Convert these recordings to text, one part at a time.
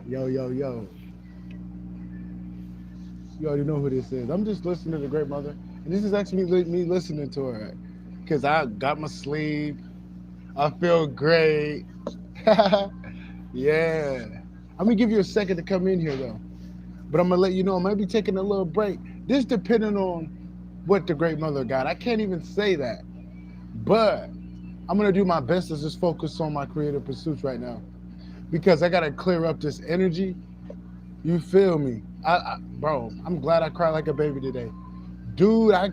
Yo, yo, yo. You already know who this is. I'm just listening to the Great Mother. And this is actually me listening to her. Because I got my sleep. I feel great. Yeah. I'm going to give you a second to come in here, though. But I'm going to let you know I might be taking a little break. This depending on what the Great Mother got. I can't even say that. But I'm going to do my best to just focus on my creative pursuits right now. Because I got to clear up this energy. You feel me? Bro, I'm glad I cried like a baby today. Dude, I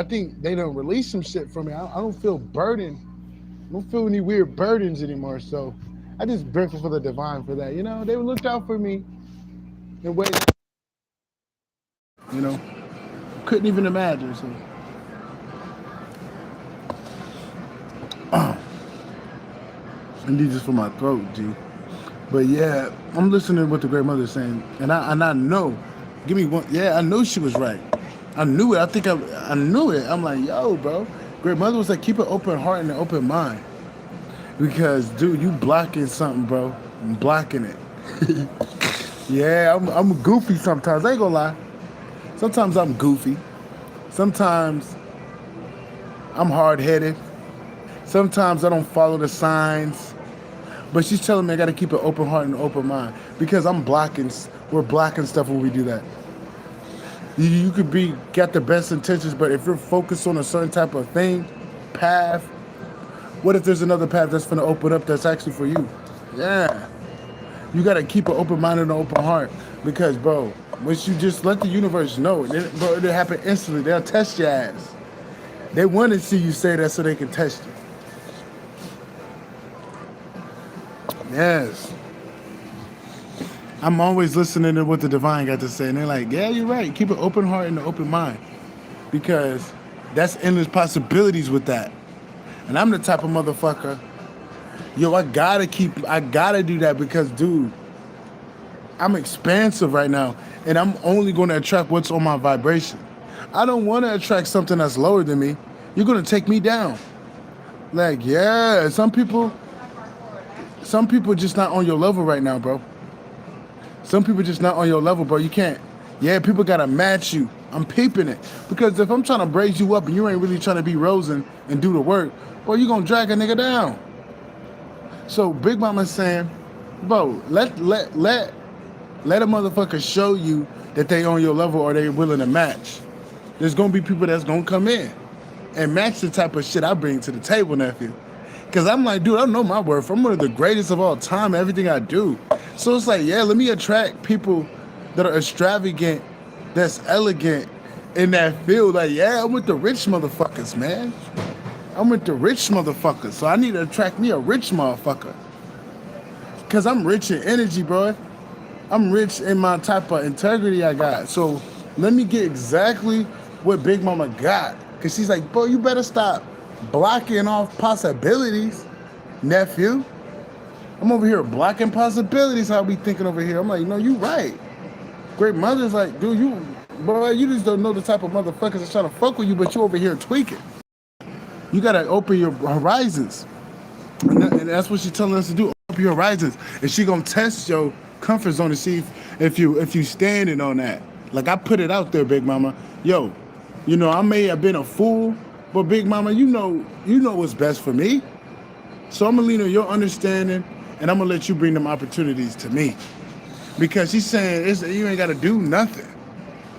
think they don't release some shit for me. I don't feel burdened. I don't feel any weird burdens anymore. So I just grateful for the divine for that. You know, they looked out for me in ways, you know, couldn't even imagine. So I need this for my throat, G. But yeah, I'm listening to what the Great Mother is saying, and I know. Give me one. Yeah, I know she was right. I knew it. I knew it. I'm like, yo, bro. Great Mother was like, keep an open heart and an open mind, because dude, you blocking something, bro. I'm blocking it. Yeah, I'm goofy sometimes. I ain't gonna lie. Sometimes I'm goofy. Sometimes I'm hard headed. Sometimes I don't follow the signs. But she's telling me I got to keep an open heart and an open mind because we're blocking stuff when we do that. You could be got the best intentions, but if you're focused on a certain type of thing, path, what if there's another path that's going to open up that's actually for you? Yeah, you got to keep an open mind and an open heart because, bro, once you just let the universe know, bro, it'll happen instantly. They'll test your ass. They want to see you say that so they can test you. Yes. I'm always listening to what the divine got to say, and they're like, "Yeah, you're right. Keep an open heart and an open mind, because that's endless possibilities with that." And I'm the type of motherfucker, yo, I gotta do that because, dude, I'm expansive right now, and I'm only going to attract what's on my vibration. I don't want to attract something that's lower than me. You're gonna take me down. Like, yeah, some people just not on your level right now, bro. Some people just not on your level, bro. You can't. Yeah, people gotta match you. I'm peeping it. Because if I'm trying to braise you up and you ain't really trying to be Rosen and do the work, well, you gonna drag a nigga down. So Big Mama's saying, bro, let a motherfucker show you that they on your level or they willing to match. There's gonna be people that's gonna come in and match the type of shit I bring to the table, nephew. Cause I'm like, dude, I know my worth. I'm one of the greatest of all time. Everything I do. So it's like, yeah, let me attract people that are extravagant, that's elegant in that field. Like, yeah, I'm with the rich motherfuckers, man. I'm with the rich motherfuckers. So I need to attract me a rich motherfucker. Cause I'm rich in energy, bro. I'm rich in my type of integrity I got. So let me get exactly what Big Mama got. Cause she's like, bro, you better stop blocking off possibilities, nephew. I'm over here blocking possibilities. How we thinking over here? I'm like, no, you right. Great Mother's like, dude, bro, you just don't know the type of motherfuckers that's trying to fuck with you, but you over here tweaking. You gotta open your horizons, and that's what she's telling us to do. Open your horizons, and she gonna test your comfort zone to see if you standing on that. Like I put it out there, Big Mama. Yo, I may have been a fool, but Big Mama, you know what's best for me. So I'm gonna lean on your understanding, and I'm gonna let you bring them opportunities to me. Because she's saying you ain't gotta do nothing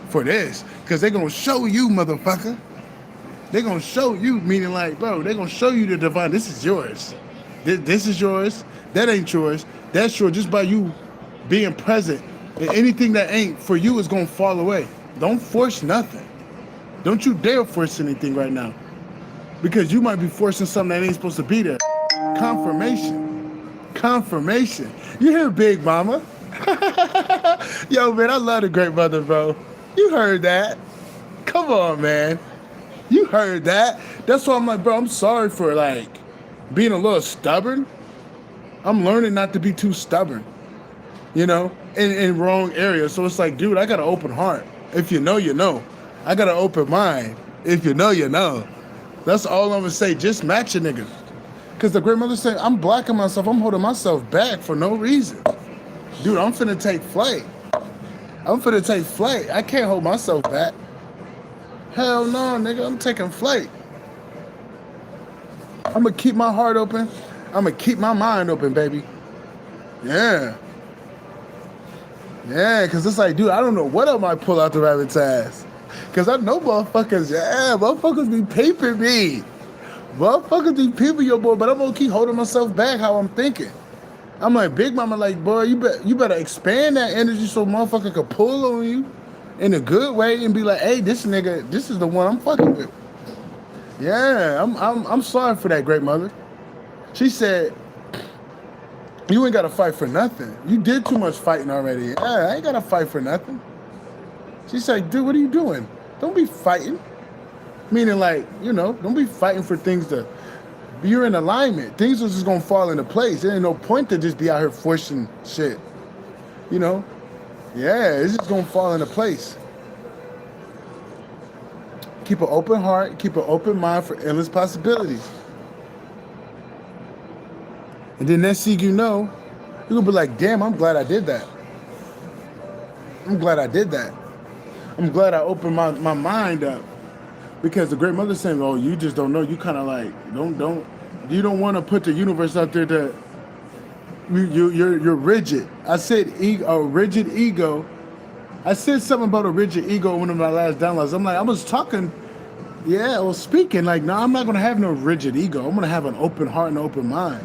for this, because they're gonna show you, motherfucker. They're gonna show you, meaning like, bro, they're gonna show you the divine. This is yours. This is yours. That ain't yours. That's yours. Just by you being present, and anything that ain't for you is gonna fall away. Don't force nothing. Don't you dare force anything right now, because you might be forcing something that ain't supposed to be there. Confirmation. You hear Big Mama? Yo, man, I love the Great Mother, bro. You heard that? Come on, man. You heard that? That's why I'm like, bro, I'm sorry for like being a little stubborn. I'm learning not to be too stubborn, in wrong areas. So it's like, dude, I got an open heart. If you know, you know. I got an open mind. If you know, you know. That's all I'm gonna say. Just match a nigga. Because the Great Mother said, I'm blocking myself. I'm holding myself back for no reason. Dude, I'm finna take flight. I'm finna take flight. I can't hold myself back. Hell no, nigga. I'm taking flight. I'm gonna keep my heart open. I'm gonna keep my mind open, baby. Yeah. Yeah, because it's like, dude, I don't know what I might pull out the rabbit's ass. Because I know motherfuckers be peeping me. Motherfuckers be peeping your boy, but I'm going to keep holding myself back how I'm thinking. I'm like, Big Mama, like, boy, you better expand that energy so motherfucker can pull on you in a good way and be like, hey, this nigga, this is the one I'm fucking with. Yeah, I'm sorry for that, great mother. She said, you ain't got to fight for nothing. You did too much fighting already. Yeah, I ain't got to fight for nothing. She said, dude, what are you doing? Don't be fighting. Meaning like, don't be fighting for things to, you're in alignment. Things are just going to fall into place. There ain't no point to just be out here forcing shit. Yeah, it's just going to fall into place. Keep an open heart. Keep an open mind for endless possibilities. And then next thing you know, you're going to be like, damn, I'm glad I did that. I'm glad I did that. I'm glad I opened my mind up. Because the great mother saying, oh, you just don't know. You kind of like, you don't want to put the universe out there that you're rigid. I said a rigid ego. I said something about a rigid ego in one of my last downloads. I'm like, I was speaking like, no, I'm not going to have no rigid ego. I'm going to have an open heart and open mind.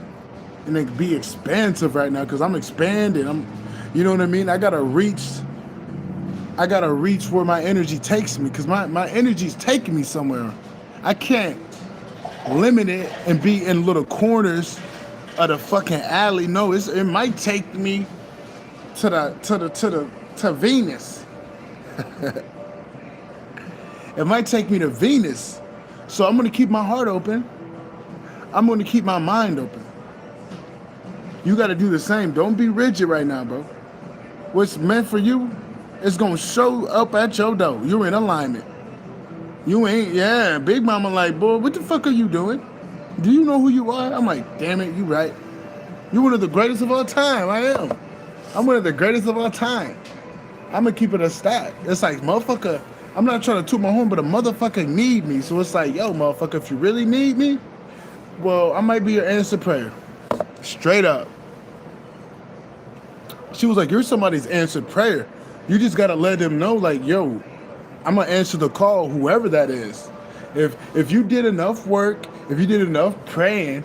And then be expansive right now because I'm expanding. You know what I mean? I got to reach where my energy takes me because my energy's taking me somewhere. I can't limit it and be in little corners of the fucking alley. No, it might take me to Venus. It might take me to Venus. So I'm gonna keep my heart open. I'm gonna keep my mind open. You gotta do the same. Don't be rigid right now, bro. What's meant for you, it's gonna show up at your door. You're in alignment. You ain't, Big Mama like, boy, what the fuck are you doing? Do you know who you are? I'm like, damn it, you right. You're one of the greatest of all time. I am. I'm one of the greatest of all time. I'm gonna keep it a stack. It's like, motherfucker, I'm not trying to toot my horn, but a motherfucker need me. So it's like, yo, motherfucker, if you really need me, well, I might be your answered prayer. Straight up. She was like, you're somebody's answered prayer. You just gotta let them know, like, yo, I'm gonna answer the call, whoever that is. If you did enough work, if you did enough praying,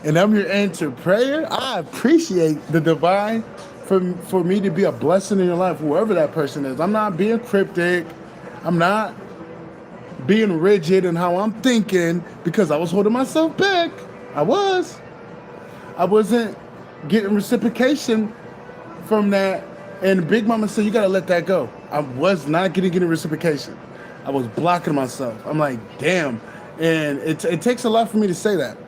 and I'm your answered prayer, I appreciate the divine for me to be a blessing in your life, whoever that person is. I'm not being cryptic. I'm not being rigid in how I'm thinking because I was holding myself back. I wasn't getting reciprocation from that. And Big Mama said, you got to let that go. I was not getting reciprocation. I was blocking myself. I'm like, damn. And it takes a lot for me to say that.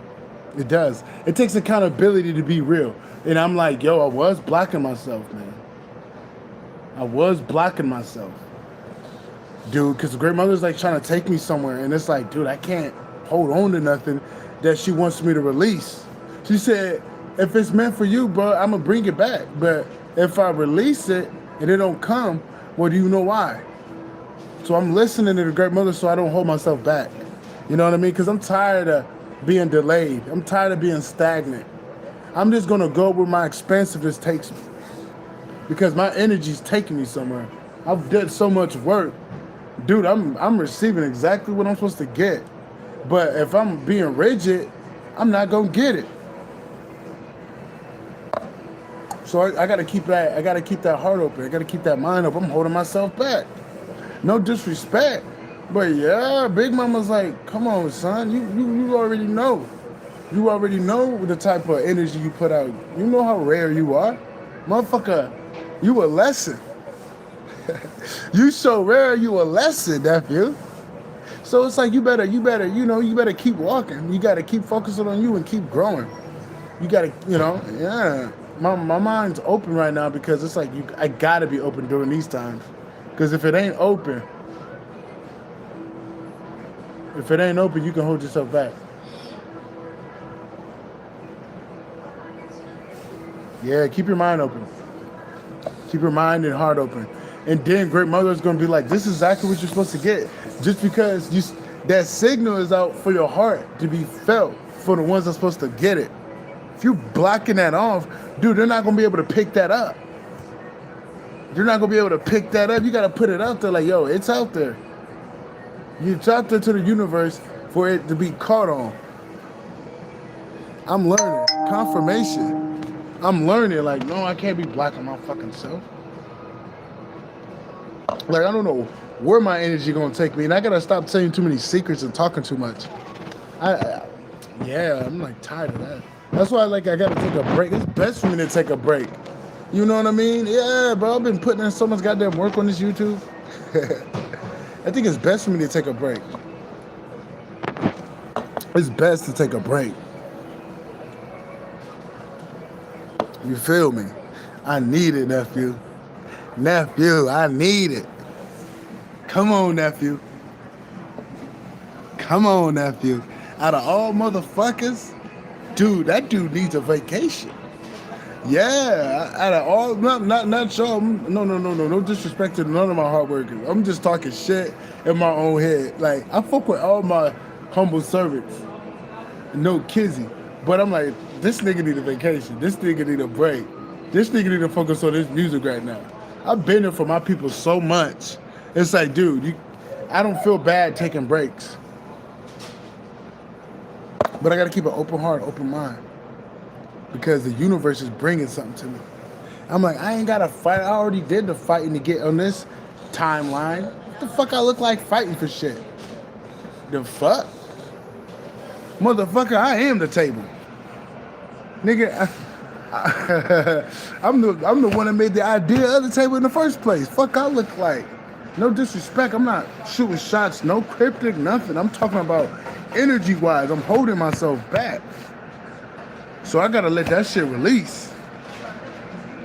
It does. It takes accountability to be real. And I'm like, yo, I was blocking myself, man. I was blocking myself. Dude, because the great mother's like trying to take me somewhere. And it's like, dude, I can't hold on to nothing that she wants me to release. She said, if it's meant for you, bro, I'm going to bring it back. But if I release it and it don't come, well, do you know why? So I'm listening to the great mother so I don't hold myself back. You know what I mean? Because I'm tired of being delayed. I'm tired of being stagnant. I'm just going to go where my expansiveness takes me. Because my energy's taking me somewhere. I've done so much work. Dude, I'm receiving exactly what I'm supposed to get. But if I'm being rigid, I'm not going to get it. So I gotta keep that. I gotta keep that heart open. I gotta keep that mind open. I'm holding myself back. No disrespect, but yeah, Big Mama's like, come on, son. You already know. You already know the type of energy you put out. You know how rare you are, motherfucker. You a lesson. You so rare. You a lesson, nephew. So it's like you better keep walking. You gotta keep focusing on you and keep growing. You gotta, yeah. My mind's open right now because it's like I gotta be open during these times. Because if it ain't open, you can hold yourself back. Yeah, keep your mind open. Keep your mind and heart open. And then Great Mother is going to be like, this is exactly what you're supposed to get. Just because that signal is out for your heart to be felt for the ones that's supposed to get it. If you're blocking that off, dude, they're not going to be able to pick that up. You're not going to be able to pick that up. You got to put it out there like, yo, it's out there. It's out there to the universe for it to be caught on. I'm learning. Confirmation. I'm learning, like, no, I can't be blocking my fucking self. Like, I don't know where my energy gonna take me, and I gotta stop saying too many secrets and talking too much. Yeah, I'm like tired of that. That's why I gotta take a break. It's best for me to take a break. You know what I mean? Yeah, bro, I've been putting in so much goddamn work on this YouTube. I think it's best for me to take a break. It's best to take a break. You feel me? I need it, nephew. Nephew, I need it. Come on, nephew. Come on, nephew. Out of all motherfuckers, dude, that dude needs a vacation. Yeah, out of all, not y'all. No disrespect to none of my hard workers. I'm just talking shit in my own head. Like, I fuck with all my humble servants. No kizzy. But I'm like, this nigga need a vacation. This nigga need a break. This nigga need to focus on this music right now. I've been there for my people so much. It's like, dude, I don't feel bad taking breaks. But I got to keep an open heart, open mind. Because the universe is bringing something to me. I'm like, I ain't got to fight. I already did the fighting to get on this timeline. What the fuck I look like fighting for shit? The fuck? Motherfucker, I am the table. Nigga, I'm the one that made the idea of the table in the first place. Fuck I look like. No disrespect, I'm not shooting shots, no cryptic, nothing. I'm talking about energy-wise. I'm holding myself back. So I gotta let that shit release.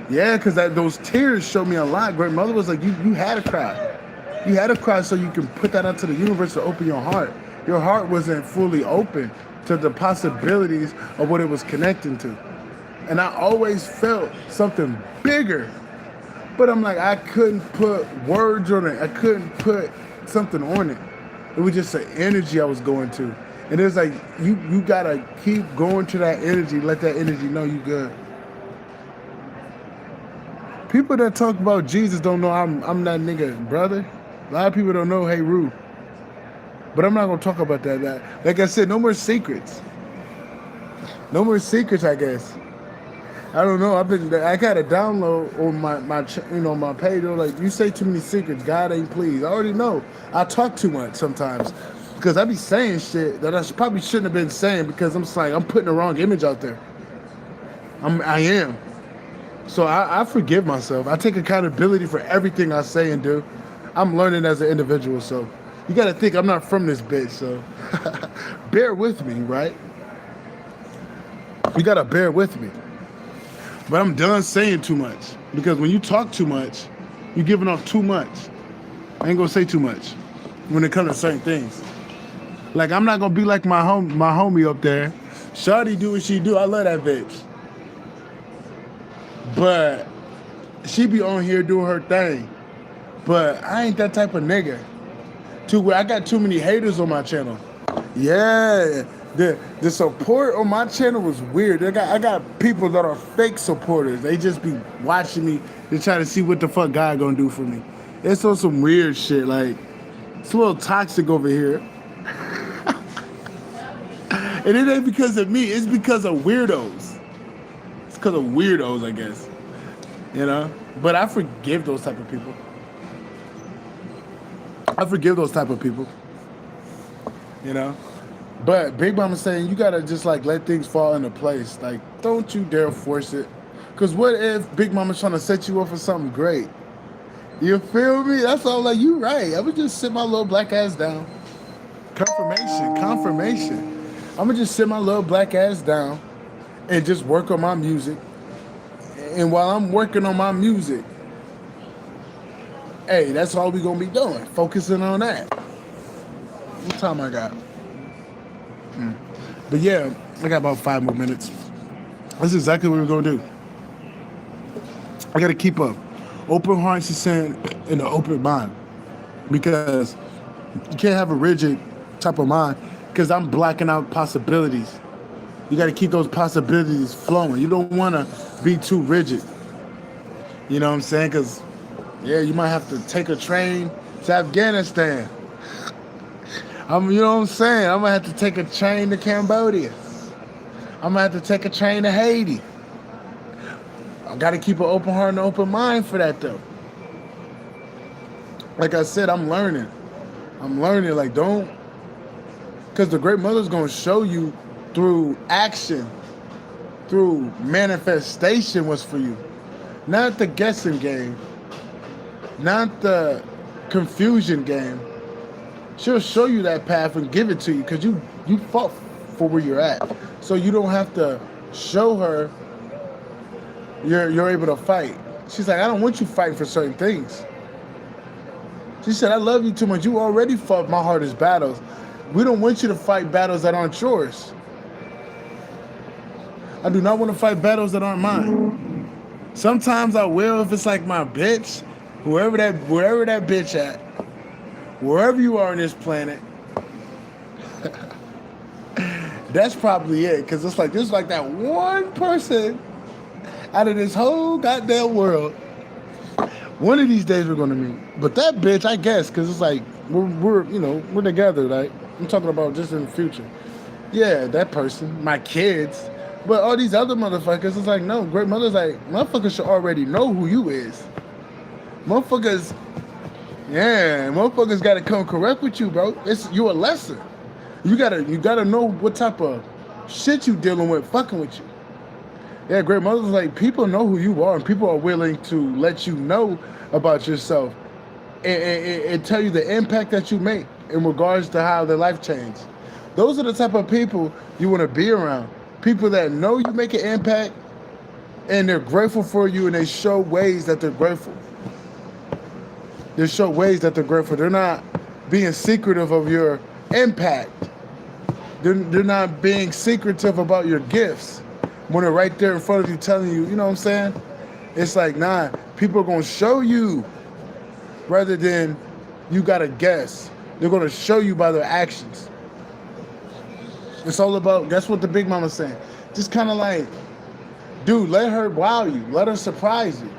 Yeah, because those tears showed me a lot. Great Mother was like, you had to cry. You had to cry so you can put that out to the universe to open your heart. Your heart wasn't fully open to the possibilities of what it was connecting to. And I always felt something bigger. But I'm like, I couldn't put words on it. I couldn't put something on it. It was just an energy I was going to. And it's like, you gotta keep going to that energy. Let that energy know you good. People that talk about Jesus don't know I'm that nigga, brother. A lot of people don't know Hey Rue. But I'm not gonna talk about that. Like I said, no more secrets. No more secrets, I guess. I don't know. I got a download on my page. They're like, you say too many secrets. God ain't pleased. I already know. I talk too much sometimes because I be saying shit that I probably shouldn't have been saying because I'm like, I'm putting the wrong image out there. I am. So I forgive myself. I take accountability for everything I say and do. I'm learning as an individual, so you got to think I'm not from this bitch, so bear with me, right? You got to bear with me. But I'm done saying too much because when you talk too much, you're giving off too much. I ain't gonna say too much when it comes to certain things. Like, I'm not gonna be like my homie up there. Shawty do what she do. I love that bitch. But she be on here doing her thing. But I ain't that type of nigga. To where I got too many haters on my channel. Yeah. The support on my channel was weird. I got people that are fake supporters. They just be watching me to try to see what the fuck God gonna do for me. It's on some weird shit. Like, it's a little toxic over here. And it ain't because of me. It's because of weirdos. It's because of weirdos, I guess. You know? But I forgive those type of people. I forgive those type of people. You know? But Big Mama's saying you gotta just like let things fall into place. Like, don't you dare force it. Cause what if Big Mama's trying to set you up for something great? You feel me? That's all. Like, you right. I would just sit my little black ass down. Confirmation. I'm gonna just sit my little black ass down and just work on my music. And while I'm working on my music, hey, that's all we gonna be doing. Focusing on that. What time I got? But yeah, I got about 5 more minutes. That's exactly what we're gonna do. I gotta keep a Open hearts is saying in an open mind, because you can't have a rigid type of mind, because I'm blacking out possibilities. You got to keep those possibilities flowing. You don't want to be too rigid. You know what I'm saying? Because, yeah, you might have to take a train to Afghanistan. You know what I'm saying? I'm going to have to take a train to Cambodia. I'm going to have to take a train to Haiti. I got to keep an open heart and an open mind for that, though. Like I said, I'm learning. Like, don't... Because the Great Mother's going to show you through action, through manifestation what's for you. Not the guessing game. Not the confusion game. She'll show you that path and give it to you, because you fought for where you're at. So you don't have to show her you're able to fight. She's like, I don't want you fighting for certain things. She said, I love you too much. You already fought my hardest battles. We don't want you to fight battles that aren't yours. I do not want to fight battles that aren't mine. Sometimes I will if it's like my bitch, wherever that bitch at, wherever you are on this planet. That's probably it, because it's like there's like that one person out of this whole goddamn world. One of these days we're gonna meet. But that bitch, I guess, because it's like we're together. Like, I'm talking about just in the future. Yeah, that person, my kids. But all these other motherfuckers, it's like, no, Great Mother's like, motherfuckers should already know who you is. Motherfuckers gotta come correct with you, bro. You a lesson. You gotta know what type of shit you dealing with, fucking with you. Yeah, Great Mother's like, people know who you are, and people are willing to let you know about yourself and tell you the impact that you make in regards to how their life changed. Those are the type of people you want to be around. People that know you make an impact, and they're grateful for you, and they show ways that they're grateful. They're not being secretive of your impact. They're not being secretive about your gifts. When they're right there in front of you telling you, you know what I'm saying? It's like, nah, people are going to show you rather than you got to guess. They're going to show you by their actions. It's all about, that's what the Big Mama's saying. Just kind of like, dude, let her wow you. Let her surprise you.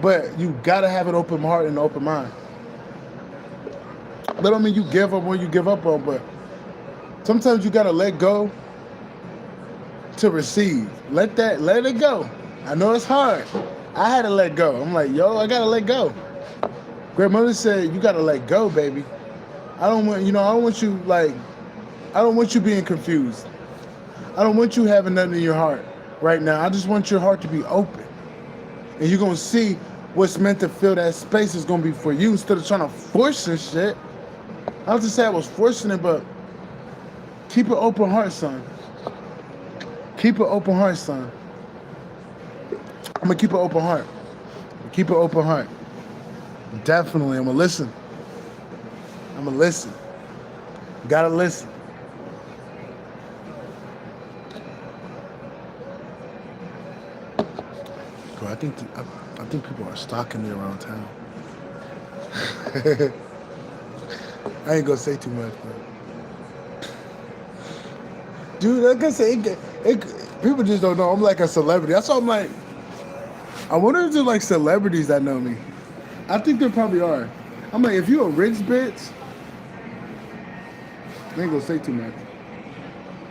But you got to have an open heart and an open mind. That don't mean you give up when you give up on, but sometimes you got to let go to receive. Let it go. I know it's hard. I had to let go. I'm like, yo, I got to let go. Great Mother said, you got to let go, baby. I don't want you being confused. I don't want you having nothing in your heart right now. I just want your heart to be open. And you're going to see what's meant to fill that space is going to be for you, instead of trying to force this shit. I don't just say I was forcing it, but keep an open heart, son. Keep an open heart, son. I'm going to keep an open heart. Keep an open heart. Definitely. I'm going to listen. You got to listen. Bro, I think people are stalking me around town. I ain't going to say too much, bro. Dude, like I say, people just don't know. I'm like a celebrity. That's why I'm like, I wonder if there's like celebrities that know me. I think there probably are. I'm like, if you a rich bitch, I ain't gonna say too much.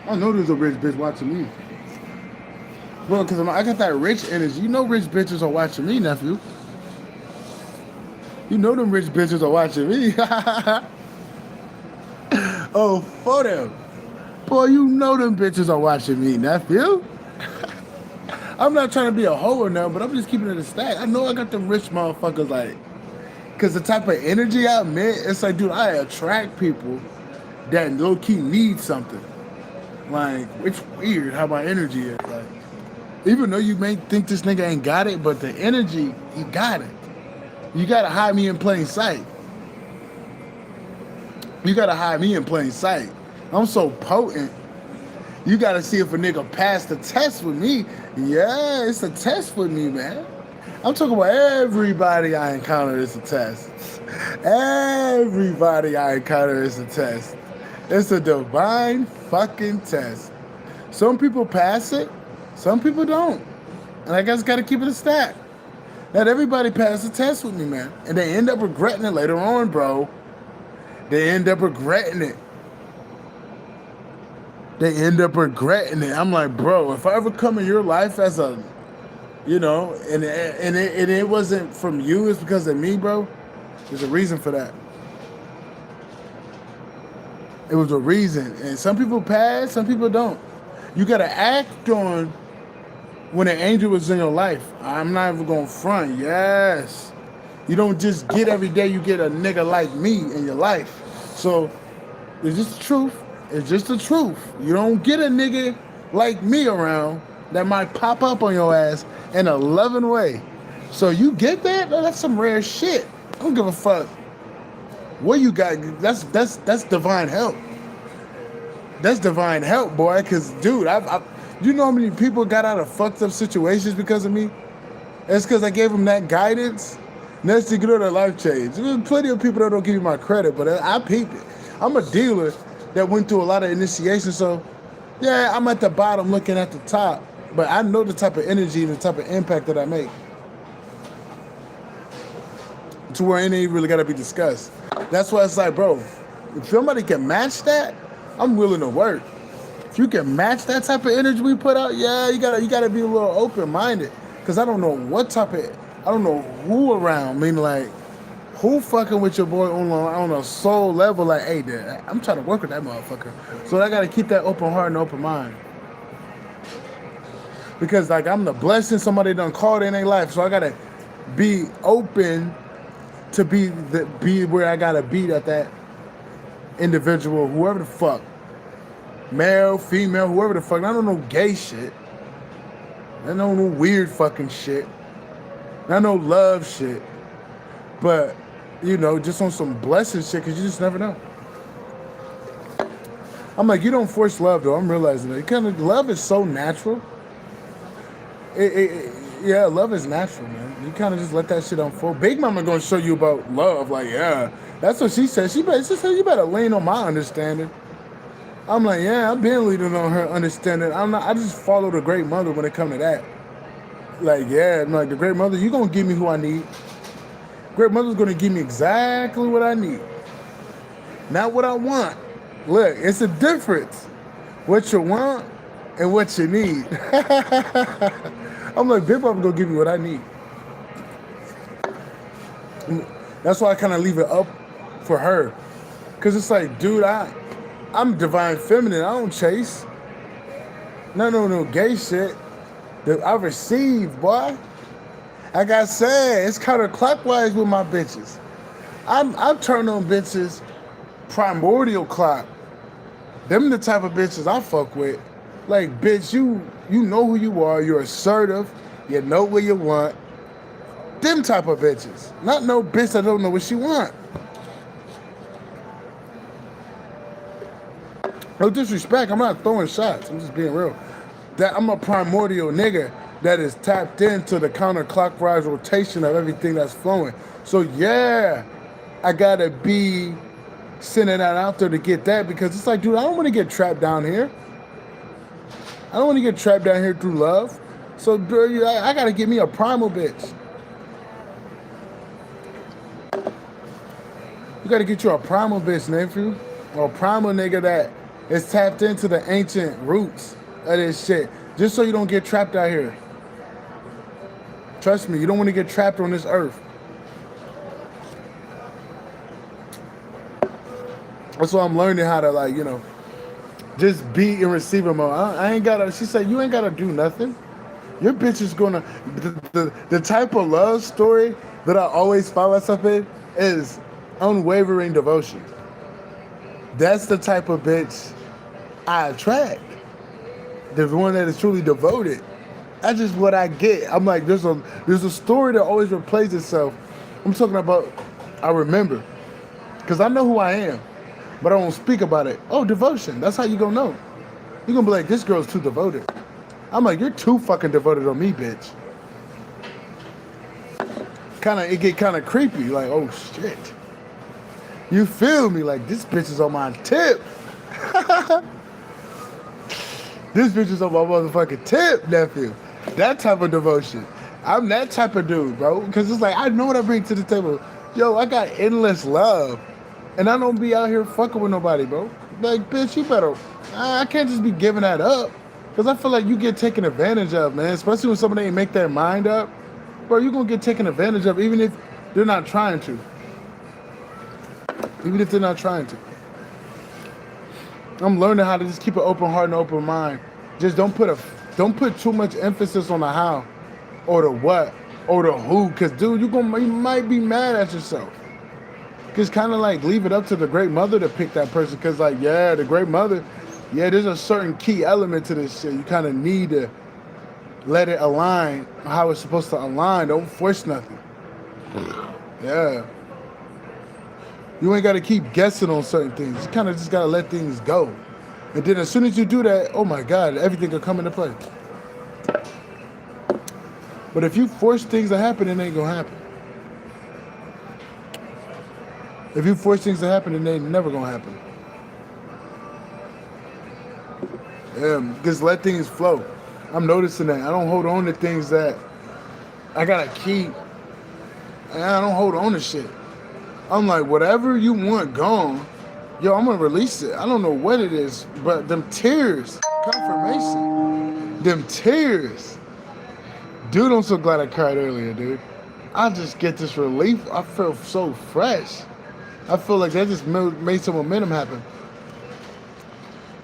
I know there's a rich bitch watching me. Bro, because I got that rich energy. You know rich bitches are watching me, nephew. You know them rich bitches are watching me. Oh, for them. Boy, you know them bitches are watching me, nephew. I'm not trying to be a hoe or nothing, but I'm just keeping it a stack. I know I got them rich motherfuckers, like, because the type of energy I emit, it's like, dude, I attract people that low-key need something. Like, it's weird how my energy is. Like, even though you may think this nigga ain't got it, but the energy, he got it. You got to hide me in plain sight. I'm so potent. You got to see if a nigga passed the test with me. Yeah, it's a test with me, man. I'm talking about everybody I encounter is a test. Everybody I encounter is a test. It's a divine fucking test. Some people pass it, some people don't. And I guess gotta keep it a stack. Not everybody passed the test with me, man. And they end up regretting it later on, bro. They end up regretting it. They end up regretting it. I'm like, bro, if I ever come in your life as a, and it wasn't from you, it's because of me, bro. There's a reason for that. It was a reason. And some people pass, some people don't. You gotta act on when an angel was in your life. I'm not even gonna front. Yes. You don't just get every day you get a nigga like me in your life. So it's just the truth. It's just the truth. You don't get a nigga like me around that might pop up on your ass in a loving way. So you get that? That's some rare shit. I don't give a fuck what you got. That's divine help. That's divine help, boy. Cause dude, you know how many people got out of fucked up situations because of me? It's because I gave them that guidance. Next thing you know, their life changed. There's plenty of people that don't give me my credit, but I peep it. I'm a dealer that went through a lot of initiation, so yeah, I'm at the bottom looking at the top, but I know the type of energy and the type of impact that I make. To where it ain't really gotta be discussed. That's why it's like, bro, if somebody can match that, I'm willing to work. If you can match that type of energy we put out, yeah, you gotta be a little open-minded. Cause I don't know I don't know who around, meaning like, who fucking with your boy on a soul level, like, hey, dude, I'm trying to work with that motherfucker. So I gotta keep that open heart and open mind. Because like I'm the blessing somebody done called in their life, so I gotta be open to be where I gotta be at that individual, whoever the fuck. Male, female, whoever the fuck. I don't know gay shit. I don't know no weird fucking shit. I know love shit. But, just on some blessing shit, because you just never know. I'm like, you don't force love, though. I'm realizing that. Love is so natural. Yeah, love is natural, man. You kind of just let that shit unfold. Big Mama gonna show you about love. Like, yeah, that's what she said. She said, you better lean on my understanding. I'm like, yeah, I've been leaning on her understanding. I just follow the great mother when it comes to that. Like, yeah, I'm like, the great mother, you gonna give me who I need. Great mother's gonna give me exactly what I need. Not what I want. Look, it's a difference. What you want and what you need. I'm like, Big Mama gonna give me what I need. That's why I kind of leave it up for her. Cause it's like, dude, I'm divine feminine. I don't chase. No gay shit. That I receive, boy. Like I said, it's counterclockwise with my bitches. I'm turning on bitches primordial clock. Them the type of bitches I fuck with. Like, bitch, you know who you are. You're assertive. You know what you want. Them type of bitches. Not no bitch that don't know what she want. No disrespect. I'm not throwing shots. I'm just being real. That I'm a primordial nigga that is tapped into the counterclockwise rotation of everything that's flowing. So yeah, I gotta be sending that out there to get that, because it's like, dude, I don't want to get trapped down here. I don't want to get trapped down here through love. So I gotta get me a primal bitch. You gotta get you a primal bitch, nephew. Or a primal nigga that is tapped into the ancient roots of this shit. Just so you don't get trapped out here. Trust me, you don't want to get trapped on this earth. That's why I'm learning how to, like, just be in receiver mode. I ain't gotta, she said, you ain't gotta do nothing. Your bitch is gonna, the type of love story that I always find myself in is unwavering devotion. That's the type of bitch I attract. The one that is truly devoted. That's just what I get. I'm like, there's a story that always replays itself. I'm talking about, I remember. Because I know who I am. But I won't speak about it. Oh, devotion. That's how you gonna know. You're gonna be like, this girl's too devoted. I'm like, you're too fucking devoted on me, bitch. it get kind of creepy. Like, oh shit. You feel me? Like, this bitch is on my tip. This bitch is on my motherfucking tip, nephew. That type of devotion. I'm that type of dude, bro. Because it's like, I know what I bring to the table. Yo, I got endless love. And I don't be out here fucking with nobody, bro. Like, bitch, you better... I can't just be giving that up. Because I feel like you get taken advantage of, man. Especially when somebody ain't make their mind up. Bro, you're going to get taken advantage of even if they're not trying to. Even if they're not trying to. I'm learning how to just keep an open heart and open mind. Just don't put too much emphasis on the how or the what or the who. Because, dude, you might be mad at yourself. Just kind of like leave it up to the great mother to pick that person. Because, like, yeah, the great mother, yeah, there's a certain key element to this shit. You kind of need to let it align how it's supposed to align. Don't force nothing. Yeah. You ain't got to keep guessing on certain things. You kind of just got to let things go. And then as soon as you do that, oh my God, everything will come into play. But if you force things to happen, it ain't going to happen. If you force things to happen, it ain't never going to happen. Yeah, just let things flow. I'm noticing that. I don't hold on to things that I got to keep. I don't hold on to shit. I'm like, whatever you want gone, yo, I'm going to release it. I don't know what it is, but them tears, confirmation, them tears. Dude, I'm so glad I cried earlier, dude. I just get this relief. I feel so fresh. I feel like that just made some momentum happen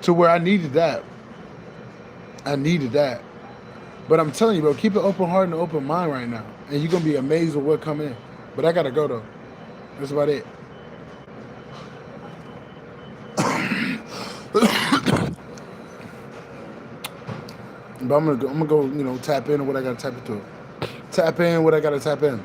to where I needed that. I needed that. But I'm telling you, bro, keep an open heart and an open mind right now. And you're going to be amazed with what come in. But I got to go, though. That's about it. But I'm gonna go, tap in what I gotta tap into. Tap in what I gotta tap in.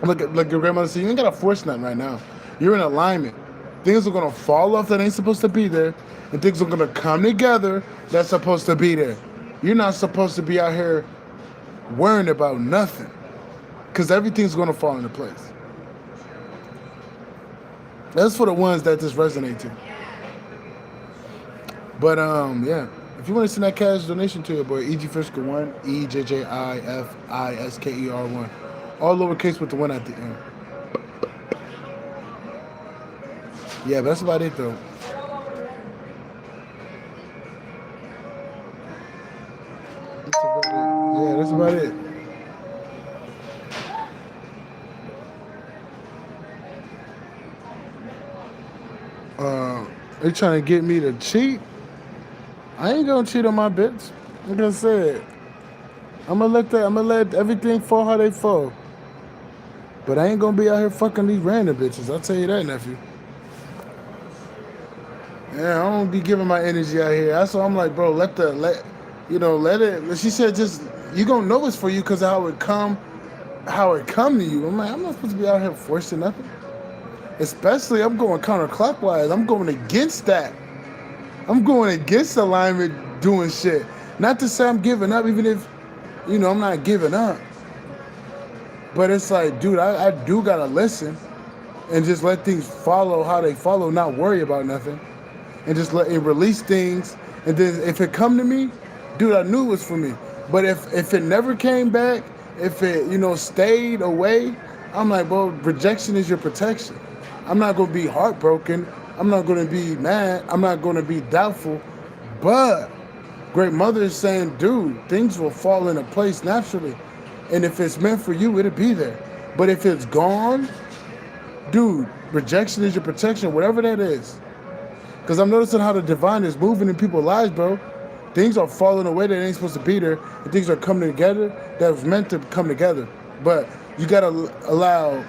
Like your grandmother said, you ain't gotta force nothing right now. You're in alignment. Things are gonna fall off that ain't supposed to be there, and things are gonna come together that's supposed to be there. You're not supposed to be out here worrying about nothing, because everything's gonna fall into place. That's for the ones that just resonate to. But yeah. If you want to send that cash donation to your boy, E.G. Fisker1, EJJIFISKER1. All lowercase with the 1 at the end. Yeah, but that's about it, though. That's about it. They trying to get me to cheat? I ain't gonna cheat on my bitch. Like I said, I'm gonna let everything fall how they fall. But I ain't gonna be out here fucking these random bitches. I'll tell you that, nephew. Yeah, I don't be giving my energy out here. That's why I'm like, bro, let it. She said, just you gonna know it's for you because of how it come to you. I'm like, I'm not supposed to be out here forcing nothing. Especially, I'm going counterclockwise. I'm going against that. I'm going against alignment doing shit. Not to say I'm giving up, even if, I'm not giving up. But it's like, dude, I do gotta listen and just let things follow how they follow, not worry about nothing. And just let it release things. And then if it come to me, dude, I knew it was for me. But if it never came back, if it, stayed away, I'm like, bro, rejection is your protection. I'm not gonna be heartbroken. I'm not going to be mad. I'm not going to be doubtful. But Great Mother is saying, dude, things will fall into place naturally. And if it's meant for you, it'll be there. But if it's gone, dude, rejection is your protection, whatever that is. Because I'm noticing how the divine is moving in people's lives, bro. Things are falling away that ain't supposed to be there. And things are coming together that was meant to come together. But you got to allow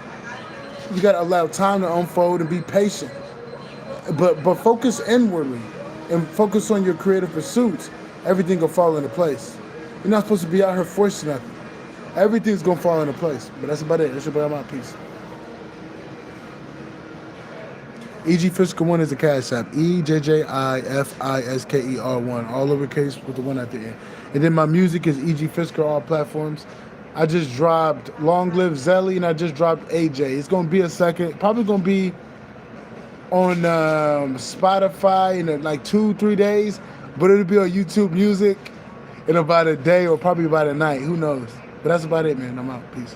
time to unfold and be patient. But focus inwardly and focus on your creative pursuits. Everything will fall into place. You're not supposed to be out here forcing nothing. Everything's going to fall into place. But that's about it. That's about my piece. E.G. Fisker1 is the cash app. EJJIFISKER1. All lowercase with the 1 at the end. And then my music is E.G. Fisker, all platforms. I just dropped Long Live Zelly and I just dropped AJ. It's gonna be a second, probably gonna be on Spotify in like 2-3 days, but it'll be on YouTube Music in about a day or probably about a night. Who knows? But that's about it, man. I'm out. Peace.